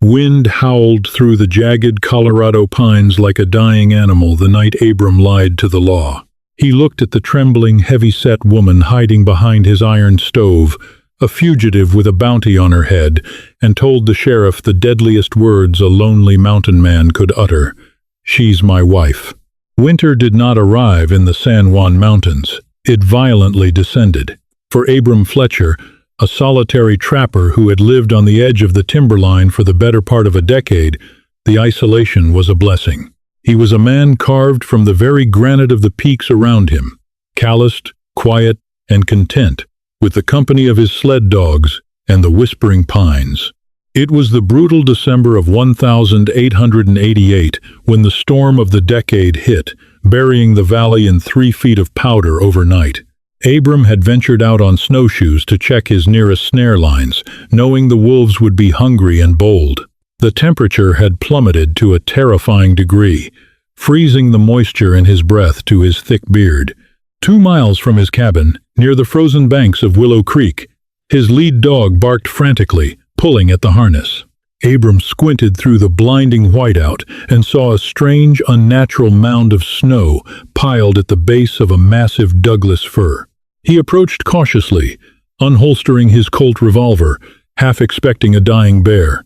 Wind howled through the jagged Colorado pines like a dying animal the night Abram lied to the law. He looked at the trembling, heavy-set woman hiding behind his iron stove, a fugitive with a bounty on her head, and told the sheriff the deadliest words a lonely mountain man could utter. "She's my wife." Winter did not arrive in the San Juan Mountains. It violently descended. For Abram Fletcher, a solitary trapper who had lived on the edge of the timberline for the better part of a decade, the isolation was a blessing. He was a man carved from the very granite of the peaks around him, calloused, quiet, and content, with the company of his sled dogs and the whispering pines. It was the brutal December of 1888 when the storm of the decade hit, burying the valley in 3 feet of powder overnight. Abram had ventured out on snowshoes to check his nearest snare lines, knowing the wolves would be hungry and bold. The temperature had plummeted to a terrifying degree, freezing the moisture in his breath to his thick beard. 2 miles from his cabin, near the frozen banks of Willow Creek, his lead dog barked frantically, pulling at the harness. Abram squinted through the blinding whiteout and saw a strange, unnatural mound of snow piled at the base of a massive Douglas fir. He approached cautiously, unholstering his Colt revolver, half expecting a dying bear.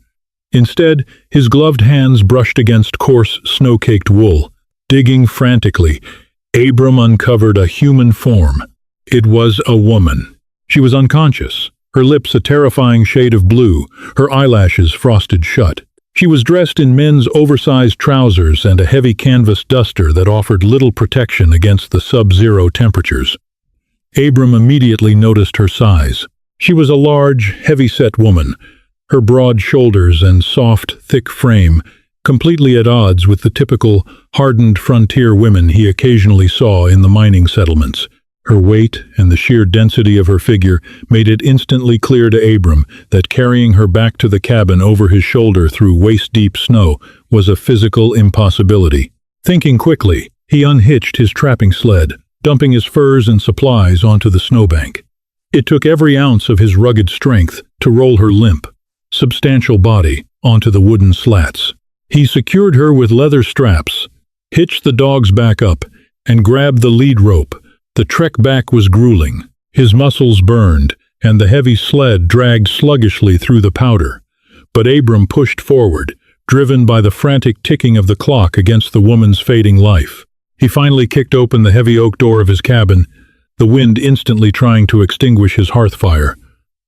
Instead, his gloved hands brushed against coarse, snow-caked wool. Digging frantically, Abram uncovered a human form. It was a woman. She was unconscious, her lips a terrifying shade of blue, her eyelashes frosted shut. She was dressed in men's oversized trousers and a heavy canvas duster that offered little protection against the sub-zero temperatures. Abram immediately noticed her size. She was a large, heavy-set woman, her broad shoulders and soft, thick frame completely at odds with the typical, hardened frontier women he occasionally saw in the mining settlements. Her weight and the sheer density of her figure made it instantly clear to Abram that carrying her back to the cabin over his shoulder through waist-deep snow was a physical impossibility. Thinking quickly, he unhitched his trapping sled, dumping his furs and supplies onto the snowbank. It took every ounce of his rugged strength to roll her limp, substantial body onto the wooden slats. He secured her with leather straps, hitched the dogs back up, and grabbed the lead rope. The trek back was grueling. His muscles burned, and the heavy sled dragged sluggishly through the powder. But Abram pushed forward, driven by the frantic ticking of the clock against the woman's fading life. He finally kicked open the heavy oak door of his cabin, the wind instantly trying to extinguish his hearth fire.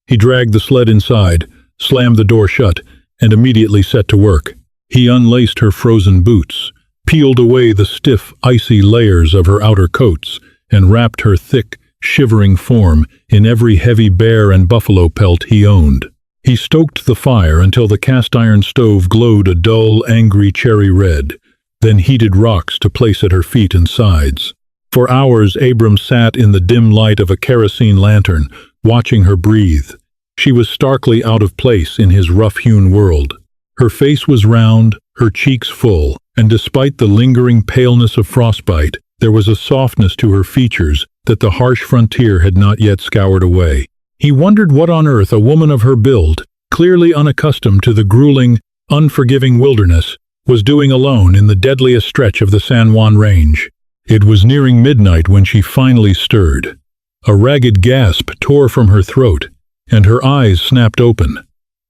He dragged the sled inside, slammed the door shut, and immediately set to work. He unlaced her frozen boots, peeled away the stiff, icy layers of her outer coats, and wrapped her thick, shivering form in every heavy bear and buffalo pelt he owned. He stoked the fire until the cast-iron stove glowed a dull, angry cherry red, then heated rocks to place at her feet and sides. For hours Abram sat in the dim light of a kerosene lantern, watching her breathe. She was starkly out of place in his rough-hewn world. Her face was round, her cheeks full, and despite the lingering paleness of frostbite, there was a softness to her features that the harsh frontier had not yet scoured away. He wondered what on earth a woman of her build, clearly unaccustomed to the grueling, unforgiving wilderness, was doing alone in the deadliest stretch of the San Juan Range. It was nearing midnight when she finally stirred. A ragged gasp tore from her throat, and her eyes snapped open.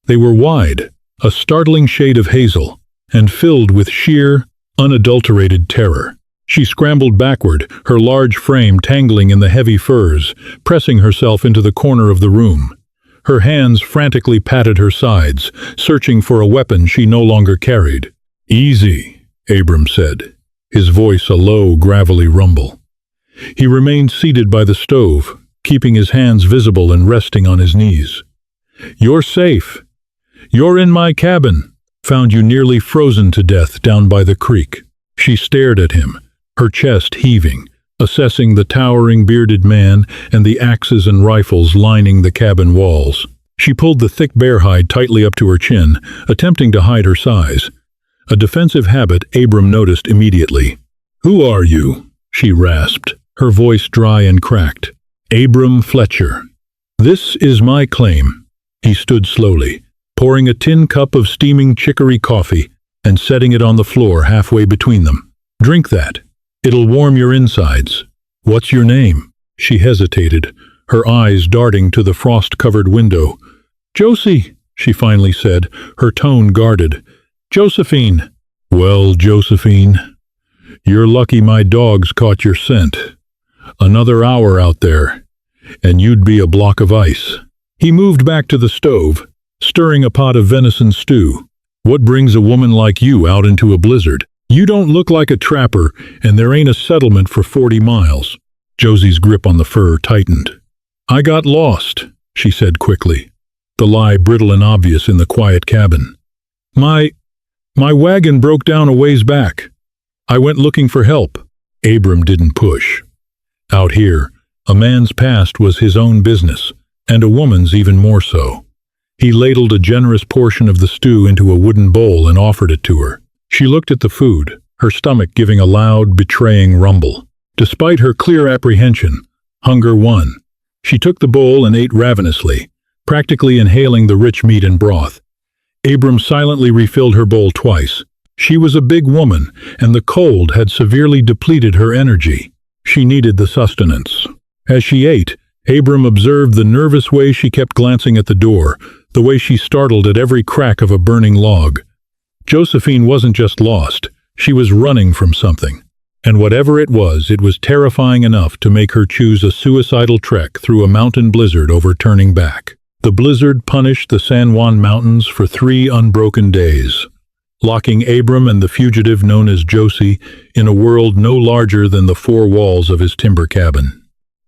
They were wide, a startling shade of hazel, and filled with sheer, unadulterated terror. She scrambled backward, her large frame tangling in the heavy furs, pressing herself into the corner of the room. Her hands frantically patted her sides, searching for a weapon she no longer carried. "Easy," Abram said, his voice a low, gravelly rumble. He remained seated by the stove, keeping his hands visible and resting on his knees. "You're safe. You're in my cabin. Found you nearly frozen to death down by the creek." She stared at him, her chest heaving, assessing the towering bearded man and the axes and rifles lining the cabin walls. She pulled the thick bear hide tightly up to her chin, attempting to hide her size. A defensive habit Abram noticed immediately. "Who are you?" she rasped, her voice dry and cracked. "Abram Fletcher. This is my claim." He stood slowly, pouring a tin cup of steaming chicory coffee and setting it on the floor halfway between them. "Drink that. It'll warm your insides. What's your name?" She hesitated, her eyes darting to the frost-covered window. "Josie," she finally said, her tone guarded. "Josephine." "Well, Josephine, you're lucky my dogs caught your scent. Another hour out there, and you'd be a block of ice." He moved back to the stove, stirring a pot of venison stew. "What brings a woman like you out into a blizzard? You don't look like a trapper, and there ain't a settlement for 40 miles. Josie's grip on the fur tightened. "I got lost," she said quickly, the lie brittle and obvious in the quiet cabin. My wagon broke down a ways back. I went looking for help." Abram didn't push. Out here, a man's past was his own business, and a woman's even more so. He ladled a generous portion of the stew into a wooden bowl and offered it to her. She looked at the food, her stomach giving a loud, betraying rumble. Despite her clear apprehension, hunger won. She took the bowl and ate ravenously, practically inhaling the rich meat and broth. Abram silently refilled her bowl twice. She was a big woman, and the cold had severely depleted her energy. She needed the sustenance. As she ate, Abram observed the nervous way she kept glancing at the door, the way she startled at every crack of a burning log. Josephine wasn't just lost, she was running from something. And whatever it was terrifying enough to make her choose a suicidal trek through a mountain blizzard over turning back. The blizzard punished the San Juan Mountains for 3 unbroken days, locking Abram and the fugitive known as Josie in a world no larger than the 4 walls of his timber cabin.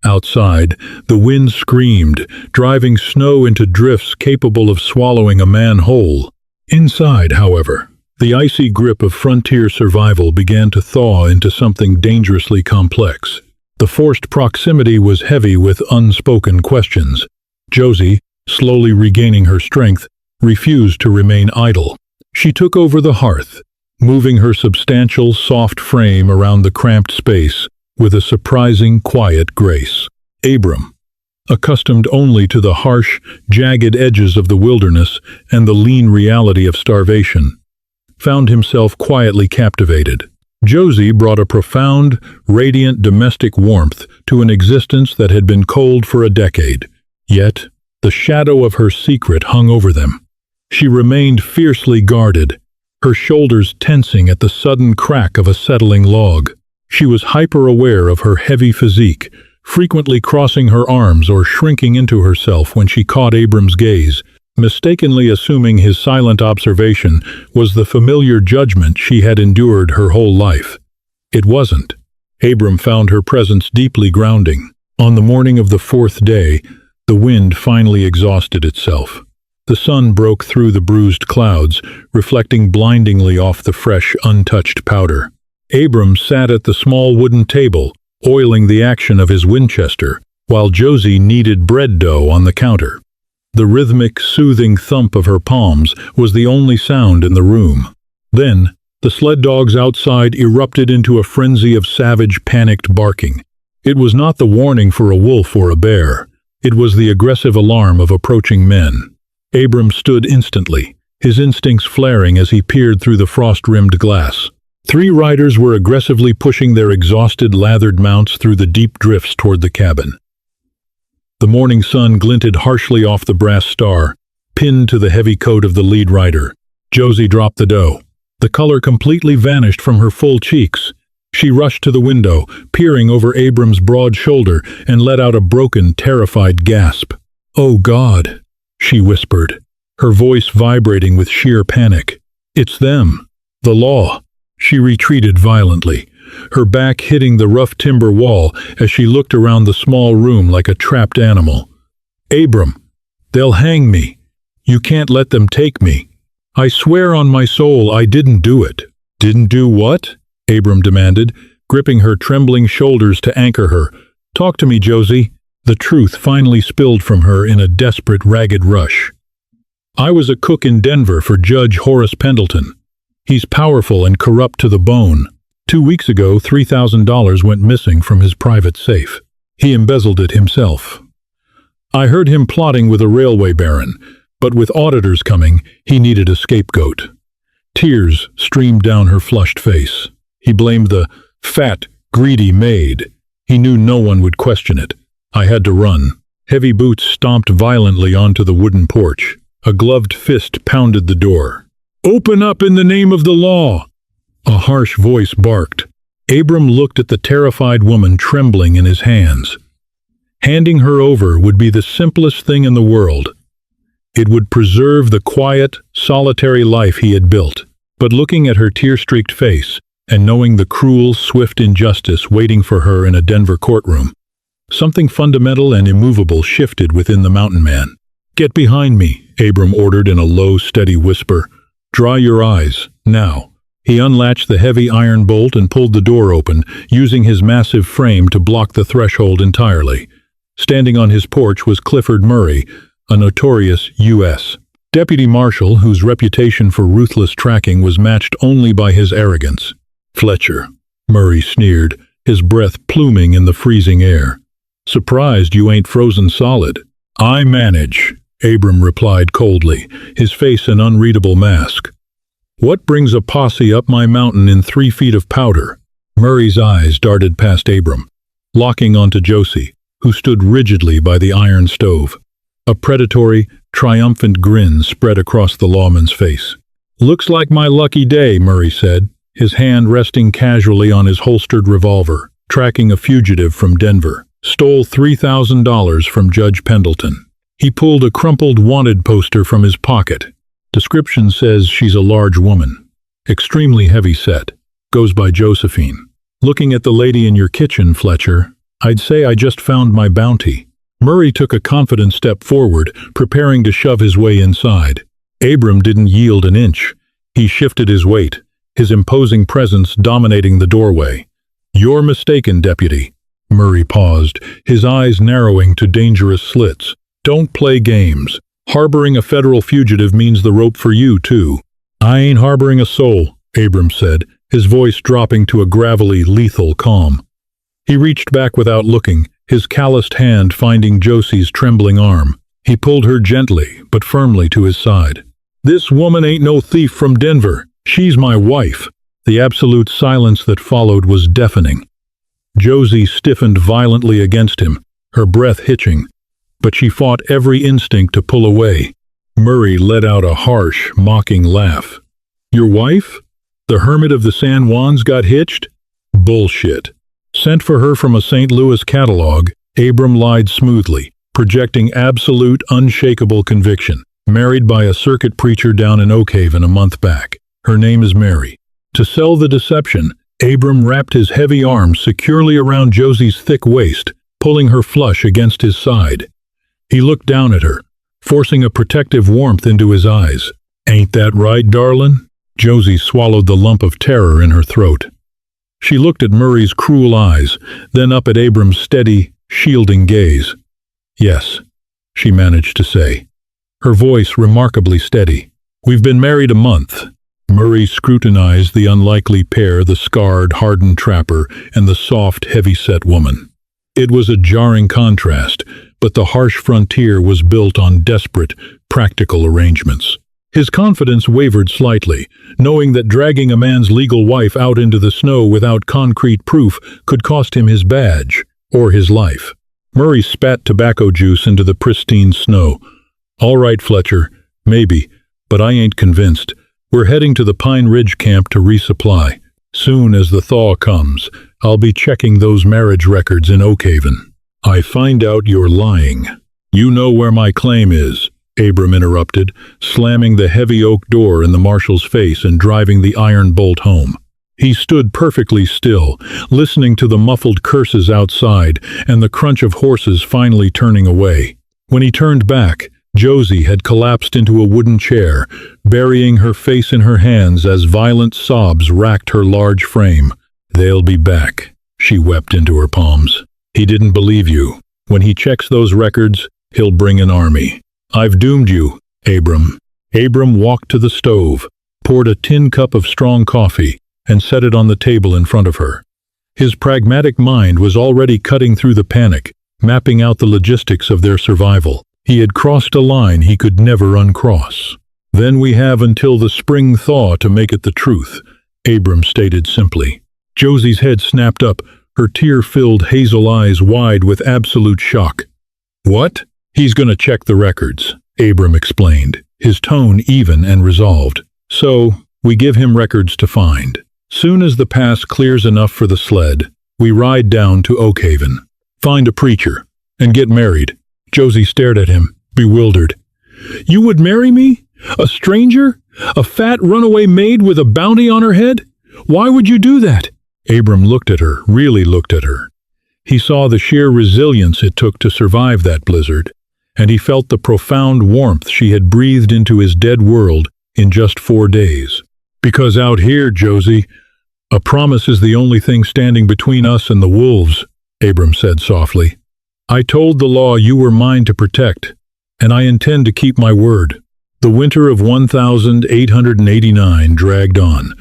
Outside, the wind screamed, driving snow into drifts capable of swallowing a man whole. Inside, however, the icy grip of frontier survival began to thaw into something dangerously complex. The forced proximity was heavy with unspoken questions. Josie, slowly regaining her strength, refused to remain idle. She took over the hearth, moving her substantial, soft frame around the cramped space with a surprising, quiet grace. Abram, accustomed only to the harsh, jagged edges of the wilderness and the lean reality of starvation, found himself quietly captivated. Josie brought a profound, radiant domestic warmth to an existence that had been cold for a decade. Yet, the shadow of her secret hung over them. She remained fiercely guarded, her shoulders tensing at the sudden crack of a settling log. She was hyper-aware of her heavy physique, frequently crossing her arms or shrinking into herself when she caught Abram's gaze, mistakenly assuming his silent observation was the familiar judgment she had endured her whole life. It wasn't. Abram found her presence deeply grounding. On the morning of the 4th day, the wind finally exhausted itself. The sun broke through the bruised clouds, reflecting blindingly off the fresh, untouched powder. Abram sat at the small wooden table, oiling the action of his Winchester, while Josie kneaded bread dough on the counter. The rhythmic, soothing thump of her palms was the only sound in the room. Then, the sled dogs outside erupted into a frenzy of savage, panicked barking. It was not the warning for a wolf or a bear. It was the aggressive alarm of approaching men. Abram stood instantly, his instincts flaring as he peered through the frost-rimmed glass. 3 riders were aggressively pushing their exhausted, lathered mounts through the deep drifts toward the cabin. The morning sun glinted harshly off the brass star, pinned to the heavy coat of the lead rider. Josie dropped the dough. The color completely vanished from her full cheeks. She rushed to the window, peering over Abram's broad shoulder, and let out a broken, terrified gasp. "Oh God," she whispered, her voice vibrating with sheer panic. "It's them. The law." She retreated violently, her back hitting the rough timber wall as she looked around the small room like a trapped animal. "Abram, they'll hang me. You can't let them take me. I swear on my soul I didn't do it." "Didn't do what?" Abram demanded, gripping her trembling shoulders to anchor her. "Talk to me, Josie." The truth finally spilled from her in a desperate, ragged rush. "I was a cook in Denver for Judge Horace Pendleton. He's powerful and corrupt to the bone. 2 weeks ago, $3,000 went missing from his private safe. He embezzled it himself. I heard him plotting with a railway baron, But with auditors coming, he needed a scapegoat. Tears streamed down her flushed face. He blamed the fat, greedy maid. He knew no one would question it. I had to run. Heavy boots stomped violently onto the wooden porch. A gloved fist pounded the door. "Open up in the name of the law!" A harsh voice barked. Abram looked at the terrified woman trembling in his hands. Handing her over would be the simplest thing in the world. It would preserve the quiet, solitary life he had built. But looking at her tear-streaked face, and knowing the cruel, swift injustice waiting for her in a Denver courtroom, something fundamental and immovable shifted within the mountain man. "Get behind me," Abram ordered in a low, steady whisper. "Dry your eyes, now." He unlatched the heavy iron bolt and pulled the door open, using his massive frame to block the threshold entirely. Standing on his porch was Clifford Murray, a notorious U.S. deputy marshal whose reputation for ruthless tracking was matched only by his arrogance. "Fletcher," Murray sneered, his breath pluming in the freezing air. "Surprised you ain't frozen solid." "I manage," Abram replied coldly, his face an unreadable mask. "What brings a posse up my mountain in 3 feet of powder?" Murray's eyes darted past Abram, locking onto Josie, who stood rigidly by the iron stove. A predatory, triumphant grin spread across the lawman's face. "Looks like my lucky day," Murray said, his hand resting casually on his holstered revolver. "Tracking a fugitive from Denver. Stole $3,000 from Judge Pendleton." He pulled a crumpled wanted poster from his pocket. Description says she's a large woman. Extremely heavy set. Goes by Josephine. "Looking at the lady in your kitchen, Fletcher, I'd say I just found my bounty." Murray took a confident step forward, preparing to shove his way inside. Abram didn't yield an inch. He shifted his weight, his imposing presence dominating the doorway. "You're mistaken, deputy." Murray paused, his eyes narrowing to dangerous slits. "Don't play games. Harboring a federal fugitive means the rope for you, too." "I ain't harboring a soul," Abram said, his voice dropping to a gravelly, lethal calm. He reached back without looking, his calloused hand finding Josie's trembling arm. He pulled her gently, but firmly to his side. "This woman ain't no thief from Denver. She's my wife." The absolute silence that followed was deafening. Josie stiffened violently against him, her breath hitching, but she fought every instinct to pull away. Murray let out a harsh, mocking laugh. "Your wife? The hermit of the San Juans got hitched? Bullshit." Sent for her from a St. Louis catalog, Abram lied smoothly, projecting absolute, unshakable conviction. "Married by a circuit preacher down in Oakhaven a month back. Her name is Mary." To sell the deception, Abram wrapped his heavy arms securely around Josie's thick waist, pulling her flush against his side. He looked down at her, forcing a protective warmth into his eyes. "Ain't that right, darlin'?" Josie swallowed the lump of terror in her throat. She looked at Murray's cruel eyes, then up at Abram's steady, shielding gaze. "Yes," she managed to say, her voice remarkably steady. "We've been married a month." Murray scrutinized the unlikely pair, the scarred, hardened trapper and the soft, heavy-set woman. It was a jarring contrast, but the harsh frontier was built on desperate, practical arrangements. His confidence wavered slightly, knowing that dragging a man's legal wife out into the snow without concrete proof could cost him his badge, or his life. Murray spat tobacco juice into the pristine snow. "All right, Fletcher, maybe, but I ain't convinced. We're heading to the Pine Ridge camp to resupply. Soon as the thaw comes, I'll be checking those marriage records in Oakhaven." "I find out you're lying." "You know where my claim is," Abram interrupted, slamming the heavy oak door in the marshal's face and driving the iron bolt home. He stood perfectly still, listening to the muffled curses outside and the crunch of horses finally turning away. When he turned back, Josie had collapsed into a wooden chair, burying her face in her hands as violent sobs racked her large frame. "They'll be back," she wept into her palms. "He didn't believe you. When he checks those records, he'll bring an army. I've doomed you, Abram." Abram walked to the stove, poured a tin cup of strong coffee, and set it on the table in front of her. His pragmatic mind was already cutting through the panic, mapping out the logistics of their survival. He had crossed a line he could never uncross. "Then we have until the spring thaw to make it the truth," Abram stated simply. Josie's head snapped up, her tear-filled hazel eyes wide with absolute shock. "What?" "He's going to check the records," Abram explained, his tone even and resolved. "So, we give him records to find. Soon as the pass clears enough for the sled, we ride down to Oakhaven, find a preacher, and get married." Josie stared at him, bewildered. "You would marry me? A stranger? A fat runaway maid with a bounty on her head? Why would you do that?" Abram looked at her, really looked at her. He saw the sheer resilience it took to survive that blizzard, and he felt the profound warmth she had breathed into his dead world in just 4 days. "Because out here, Josie, a promise is the only thing standing between us and the wolves," Abram said softly. "I told the law you were mine to protect, and I intend to keep my word." The winter of 1889 dragged on,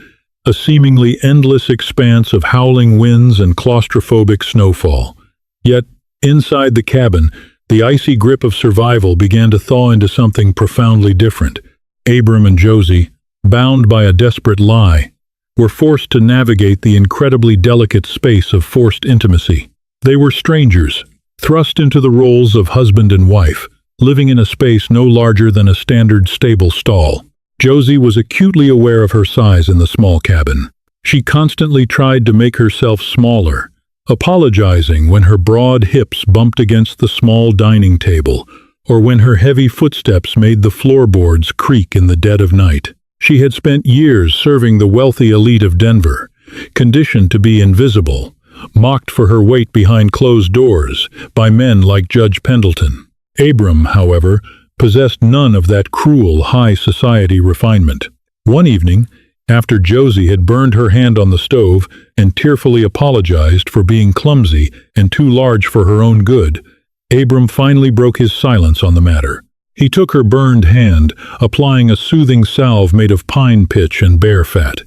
a seemingly endless expanse of howling winds and claustrophobic snowfall. Yet, inside the cabin, the icy grip of survival began to thaw into something profoundly different. Abram and Josie, bound by a desperate lie, were forced to navigate the incredibly delicate space of forced intimacy. They were strangers, thrust into the roles of husband and wife, living in a space no larger than a standard stable stall. Josie was acutely aware of her size in the small cabin. She constantly tried to make herself smaller, apologizing when her broad hips bumped against the small dining table, or when her heavy footsteps made the floorboards creak in the dead of night. She had spent years serving the wealthy elite of Denver, conditioned to be invisible, mocked for her weight behind closed doors by men like Judge Pendleton. Abram, however, possessed none of that cruel high society refinement. One evening, after Josie had burned her hand on the stove and tearfully apologized for being clumsy and too large for her own good, Abram finally broke his silence on the matter. He took her burned hand, applying a soothing salve made of pine pitch and bear fat.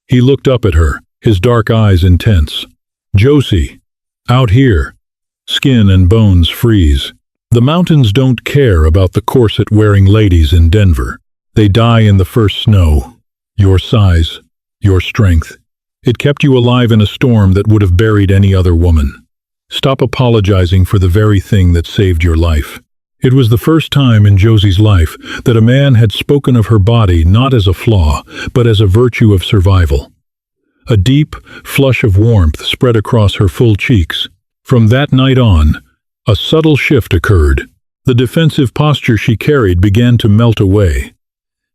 He looked up at her, his dark eyes intense. "Josie, out here, skin and bones freeze. The mountains don't care about the corset-wearing ladies in Denver. They die in the first snow. Your size, your strength. It kept you alive in a storm that would have buried any other woman. Stop apologizing for the very thing that saved your life." It was the first time in Josie's life that a man had spoken of her body not as a flaw, but as a virtue of survival. A deep flush of warmth spread across her full cheeks. From that night on, a subtle shift occurred. The defensive posture she carried began to melt away.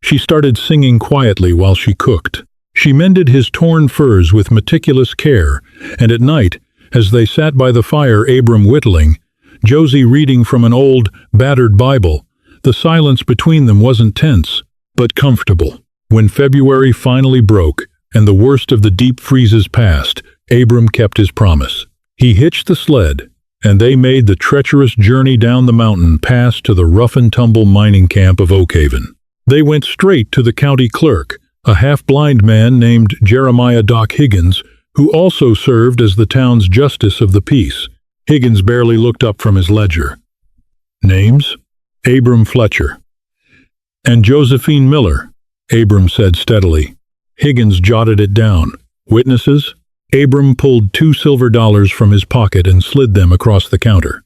She started singing quietly while she cooked. She mended his torn furs with meticulous care, and at night, as they sat by the fire, Abram whittling, Josie reading from an old, battered Bible, the silence between them wasn't tense, but comfortable. When February finally broke, and the worst of the deep freezes passed, Abram kept his promise. He hitched the sled, and they made the treacherous journey down the mountain pass to the rough-and-tumble mining camp of Oakhaven. They went straight to the county clerk, a half-blind man named Jeremiah Doc Higgins, who also served as the town's justice of the peace. Higgins barely looked up from his ledger. "Names? Abram Fletcher." "And Josephine Miller," Abram said steadily. Higgins jotted it down. "Witnesses?" Abram pulled $2 silver from his pocket and slid them across the counter.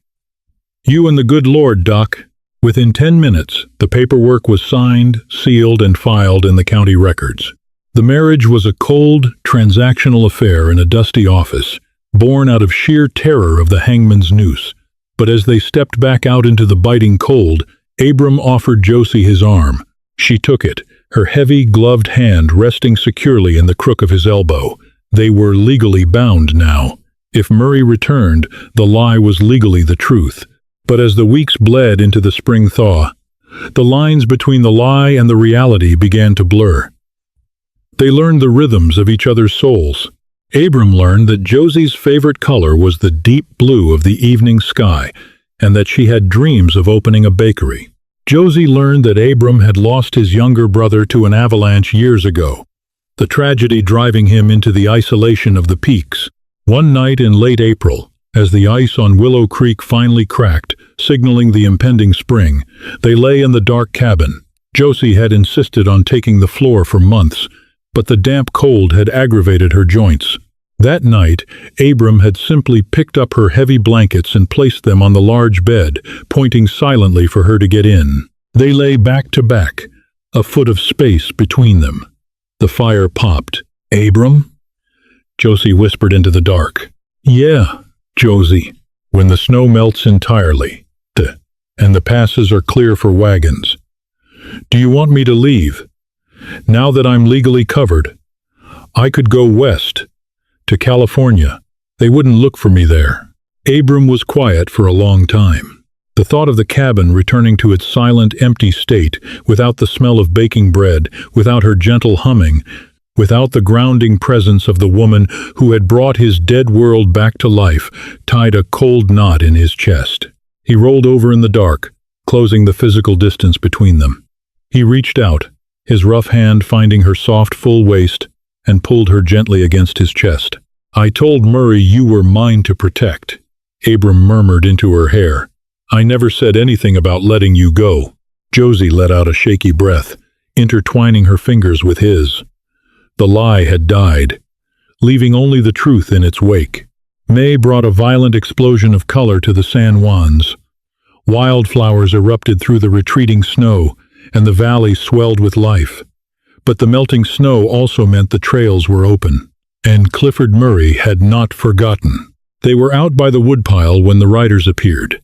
"You and the good Lord, Doc." Within 10 minutes, the paperwork was signed, sealed, and filed in the county records. The marriage was a cold, transactional affair in a dusty office, born out of sheer terror of the hangman's noose. But as they stepped back out into the biting cold, Abram offered Josie his arm. She took it, her heavy, gloved hand resting securely in the crook of his elbow. They were legally bound now. If Murray returned, the lie was legally the truth. But as the weeks bled into the spring thaw, the lines between the lie and the reality began to blur. They learned the rhythms of each other's souls. Abram learned that Josie's favorite color was the deep blue of the evening sky, and that she had dreams of opening a bakery. Josie learned that Abram had lost his younger brother to an avalanche years ago, the tragedy driving him into the isolation of the peaks. One night in late April, As the ice on Willow Creek finally cracked, signaling the impending spring, they lay in the dark cabin. Josie had insisted on taking the floor for months, but the damp cold had aggravated her joints. That night, Abram had simply picked up her heavy blankets and placed them on the large bed, pointing silently for her to get in. They lay back to back, a foot of space between them. The fire popped. "Abram?" Josie whispered into the dark. "Yeah, Josie, when the snow melts entirely, and the passes are clear for wagons. Do you want me to leave? Now that I'm legally covered, I could go west, to California. They wouldn't look for me there." Abram was quiet for a long time. The thought of the cabin returning to its silent, empty state, without the smell of baking bread, without her gentle humming, without the grounding presence of the woman who had brought his dead world back to life, tied a cold knot in his chest. He rolled over in the dark, closing the physical distance between them. He reached out, his rough hand finding her soft, full waist, and pulled her gently against his chest. "I told Murray you were mine to protect," Abram murmured into her hair. "I never said anything about letting you go." Josie let out a shaky breath, intertwining her fingers with his. The lie had died, leaving only the truth in its wake. May brought a violent explosion of color to the San Juans. Wildflowers erupted through the retreating snow, and the valley swelled with life. But the melting snow also meant the trails were open. And Clifford Murray had not forgotten. They were out by the woodpile when the riders appeared.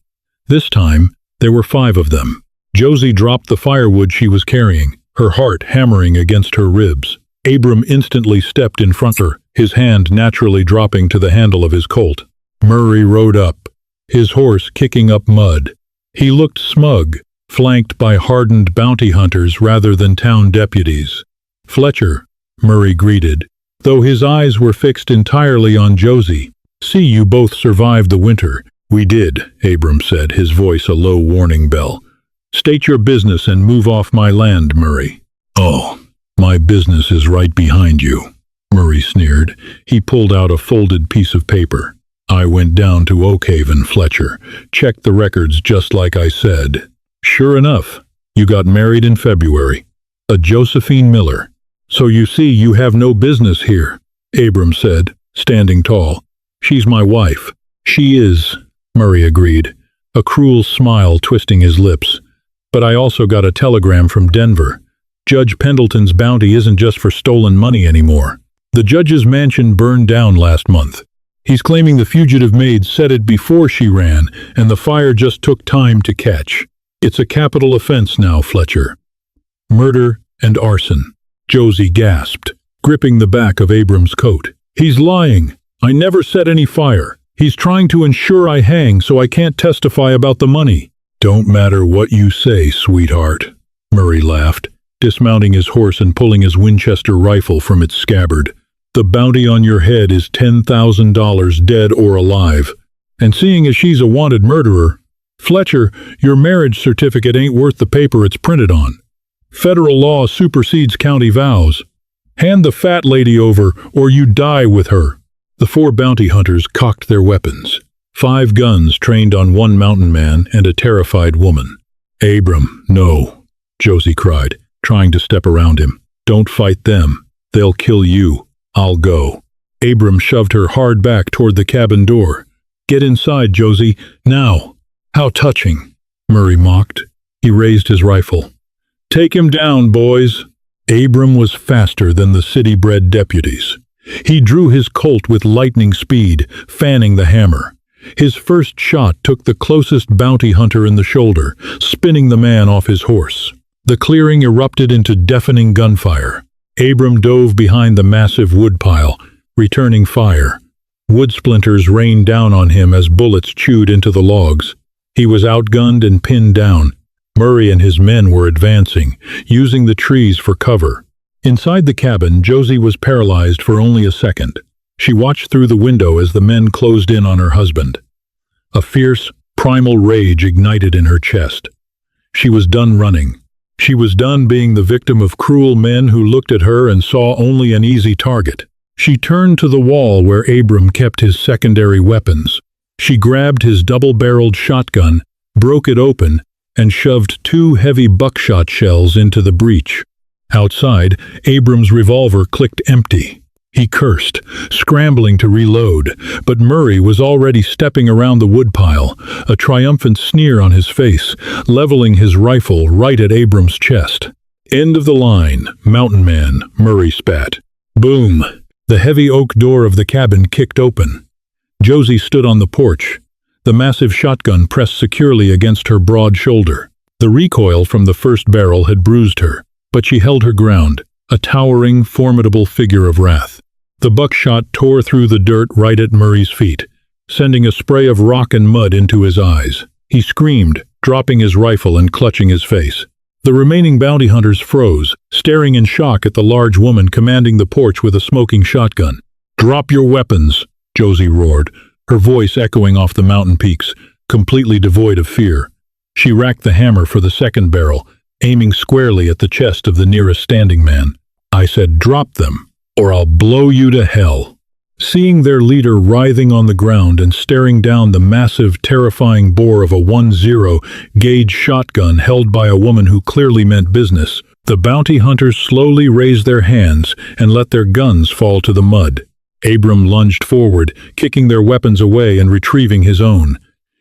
This time, there were 5 of them. Josie dropped the firewood she was carrying, her heart hammering against her ribs. Abram instantly stepped in front of her, his hand naturally dropping to the handle of his Colt. Murray rode up, his horse kicking up mud. He looked smug, flanked by hardened bounty hunters rather than town deputies. "Fletcher," Murray greeted, though his eyes were fixed entirely on Josie. "See, you both survived the winter." "We did," Abram said, his voice a low warning bell. "State your business and move off my land, Murray." "Oh, my business is right behind you," Murray sneered. He pulled out a folded piece of paper. "I went down to Oakhaven, Fletcher. Checked the records just like I said. Sure enough, you got married in February. A Josephine Miller. So you see you have no business here," Abram said, standing tall. "She's my wife." "She is," Murray agreed, a cruel smile twisting his lips. "But I also got a telegram from Denver. Judge Pendleton's bounty isn't just for stolen money anymore. The judge's mansion burned down last month. He's claiming the fugitive maid set it before she ran, and the fire just took time to catch. It's a capital offense now, Fletcher. Murder and arson." Josie gasped, gripping the back of Abram's coat. "He's lying. I never set any fire. He's trying to ensure I hang so I can't testify about the money." "Don't matter what you say, sweetheart," Murray laughed, dismounting his horse and pulling his Winchester rifle from its scabbard. "The bounty on your head is $10,000 dead or alive. And seeing as she's a wanted murderer, Fletcher, your marriage certificate ain't worth the paper it's printed on. Federal law supersedes county vows. Hand the fat lady over or you die with her." The 4 bounty hunters cocked their weapons. 5 guns trained on one mountain man and a terrified woman. "Abram, no," Josie cried, trying to step around him. "Don't fight them. They'll kill you. I'll go." Abram shoved her hard back toward the cabin door. "Get inside, Josie, now." "How touching," Murray mocked. He raised his rifle. "Take him down, boys." Abram was faster than the city-bred deputies. He drew his Colt with lightning speed, fanning the hammer. His first shot took the closest bounty hunter in the shoulder, spinning the man off his horse. The clearing erupted into deafening gunfire. Abram dove behind the massive woodpile, returning fire. Wood splinters rained down on him as bullets chewed into the logs. He was outgunned and pinned down. Murray and his men were advancing, using the trees for cover. Inside the cabin, Josie was paralyzed for only a second. She watched through the window as the men closed in on her husband. A fierce, primal rage ignited in her chest. She was done running. She was done being the victim of cruel men who looked at her and saw only an easy target. She turned to the wall where Abram kept his secondary weapons. She grabbed his double-barreled shotgun, broke it open, and shoved 2 heavy buckshot shells into the breech. Outside, Abram's revolver clicked empty. He cursed, scrambling to reload, but Murray was already stepping around the woodpile, a triumphant sneer on his face, leveling his rifle right at Abram's chest. "End of the line, mountain man," Murray spat. Boom! The heavy oak door of the cabin kicked open. Josie stood on the porch, the massive shotgun pressed securely against her broad shoulder. The recoil from the first barrel had bruised her, but she held her ground, a towering, formidable figure of wrath. The buckshot tore through the dirt right at Murray's feet, sending a spray of rock and mud into his eyes. He screamed, dropping his rifle and clutching his face. The remaining bounty hunters froze, staring in shock at the large woman commanding the porch with a smoking shotgun. "Drop your weapons," Josie roared, her voice echoing off the mountain peaks, completely devoid of fear. She racked the hammer for the second barrel, aiming squarely at the chest of the nearest standing man. "I said drop them, or I'll blow you to hell." Seeing their leader writhing on the ground and staring down the massive, terrifying bore of a 10 gauge shotgun held by a woman who clearly meant business, the bounty hunters slowly raised their hands and let their guns fall to the mud. Abram lunged forward, kicking their weapons away and retrieving his own.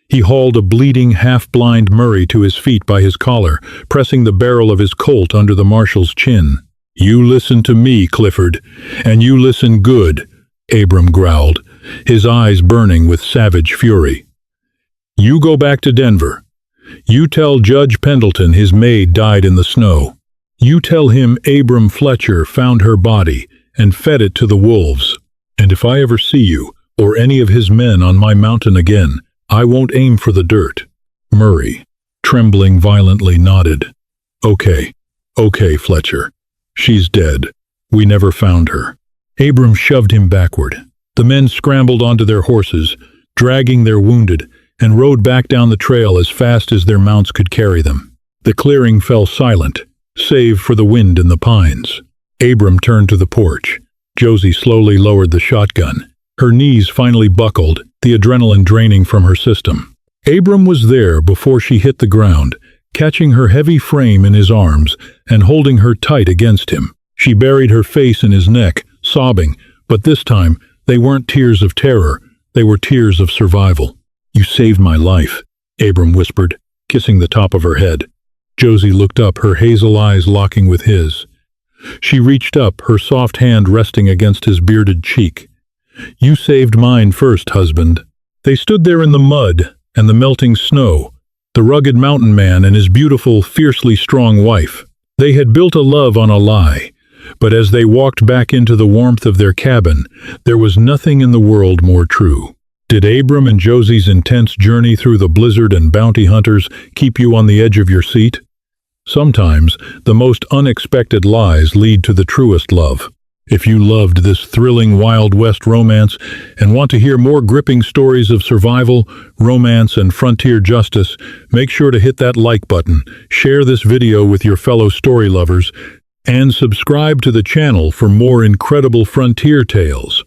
He hauled a bleeding, half-blind Murray to his feet by his collar, pressing the barrel of his Colt under the marshal's chin. "You listen to me, Clifford, and you listen good," Abram growled, his eyes burning with savage fury. "You go back to Denver. You tell Judge Pendleton his maid died in the snow. You tell him Abram Fletcher found her body and fed it to the wolves. And if I ever see you, or any of his men on my mountain again, I won't aim for the dirt." Murray, trembling violently, nodded. Okay, Fletcher. She's dead. We never found her." Abram shoved him backward. The men scrambled onto their horses, dragging their wounded, and rode back down the trail as fast as their mounts could carry them. The clearing fell silent, save for the wind in the pines. Abram turned to the porch. Josie slowly lowered the shotgun. Her knees finally buckled, the adrenaline draining from her system. Abram was there before she hit the ground, catching her heavy frame in his arms and holding her tight against him. She buried her face in his neck, sobbing, but this time they weren't tears of terror, they were tears of survival. "You saved my life," Abram whispered, kissing the top of her head. Josie looked up, her hazel eyes locking with his. She reached up, her soft hand resting against his bearded cheek. "You saved mine first, husband." They stood there in the mud and the melting snow, the rugged mountain man and his beautiful, fiercely strong wife. They had built a love on a lie, but as they walked back into the warmth of their cabin, there was nothing in the world more true. Did Abram and Josie's intense journey through the blizzard and bounty hunters keep you on the edge of your seat? Sometimes, the most unexpected lies lead to the truest love. If you loved this thrilling Wild West romance and want to hear more gripping stories of survival, romance, and frontier justice, make sure to hit that like button, share this video with your fellow story lovers, and subscribe to the channel for more incredible frontier tales.